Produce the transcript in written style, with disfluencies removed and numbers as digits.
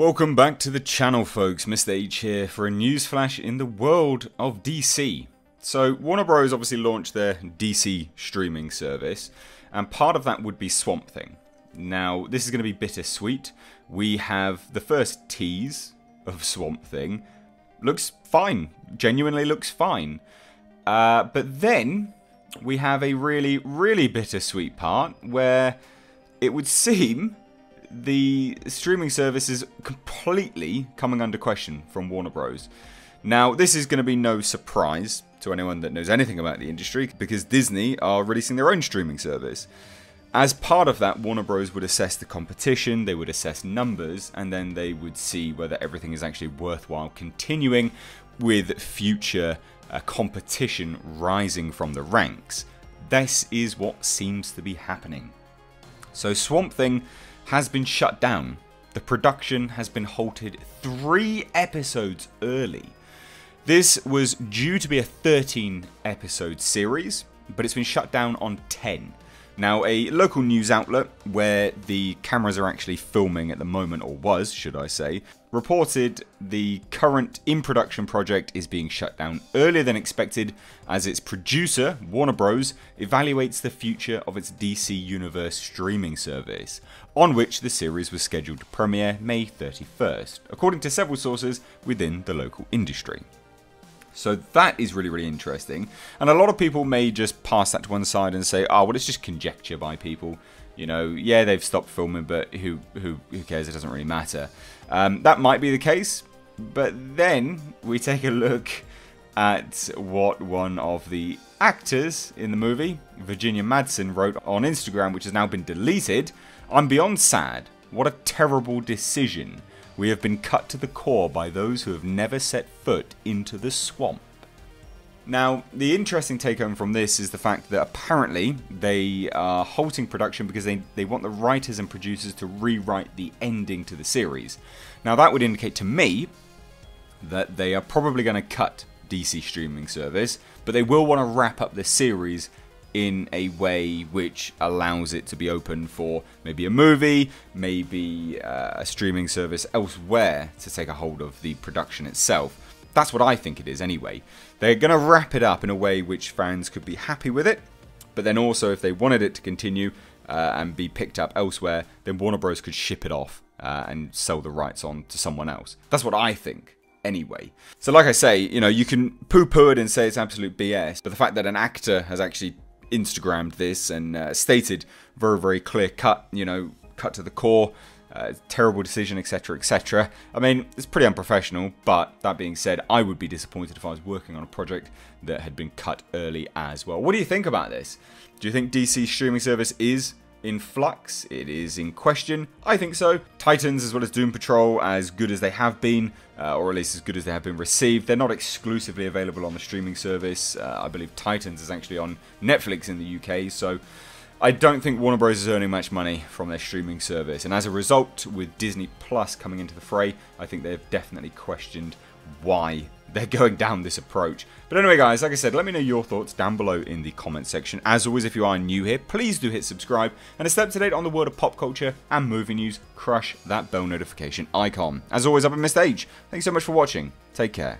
Welcome back to the channel, folks. Mr. H here for a news flash in the world of DC. So Warner Bros. Obviously launched their DC streaming service, and part of that would be Swamp Thing. Now, this is going to be bittersweet. We have the first tease of Swamp Thing. Looks fine. Genuinely looks fine. But then we have a really bittersweet part where it would seem the streaming service is completely coming under question from Warner Bros. Now, this is going to be no surprise to anyone that knows anything about the industry, because Disney are releasing their own streaming service. As part of that, Warner Bros. Would assess the competition, they would assess numbers, and then they would see whether everything is actually worthwhile continuing with future competition rising from the ranks. This is what seems to be happening. So Swamp Thing has been shut down. The production has been halted 3 episodes early. This was due to be a 13 episode series, but it's been shut down on 10. Now, a local news outlet where the cameras are actually filming at the moment, or was, should I say, reported the current in-production project is being shut down earlier than expected as its producer, Warner Bros., evaluates the future of its DC Universe streaming service, on which the series was scheduled to premiere May 31st, according to several sources within the local industry. So that is really interesting, and a lot of people may just pass that to one side and say, oh, well, it's just conjecture by people. You know, yeah, they've stopped filming, but who cares? It doesn't really matter. That might be the case, but then we take a look at what one of the actors in the movie, Virginia Madsen, wrote on Instagram, which has now been deleted. I'm beyond sad. What a terrible decision. We have been cut to the core by those who have never set foot into the swamp. Now, the interesting take home from this is the fact that apparently they are halting production because they want the writers and producers to rewrite the ending to the series. Now, that would indicate to me that they are probably going to cut DC streaming service, but they will want to wrap up the series in a way which allows it to be open for maybe a movie, maybe a streaming service elsewhere to take a hold of the production itself. That's what I think it is anyway. They're going to wrap it up in a way which fans could be happy with it, but then also if they wanted it to continue and be picked up elsewhere, then Warner Bros. Could ship it off and sell the rights on to someone else. That's what I think. Anyway. So like I say, you know, you can poo-poo it and say it's absolute BS, but the fact that an actor has actually Instagrammed this and stated very clear cut, you know, cut to the core, terrible decision, etc, etc. I mean, it's pretty unprofessional, but that being said, I would be disappointed if I was working on a project that had been cut early as well. What do you think about this? Do you think DC's streaming service is in flux? It is in question? I think so. Titans as well as Doom Patrol, as good as they have been, or at least as good as they have been received, they're not exclusively available on the streaming service. I believe Titans is actually on Netflix in the UK, so I don't think Warner Bros. Is earning much money from their streaming service, and as a result, with Disney Plus coming into the fray, I think they've definitely questioned why they're going down this approach. But anyway, guys, like I said, let me know your thoughts down below in the comment section. As always, if you are new here, please do hit subscribe, and to stay up to date on the world of pop culture and movie news, crush that bell notification icon. As always, I've been Mr. H. Thanks so much for watching. Take care.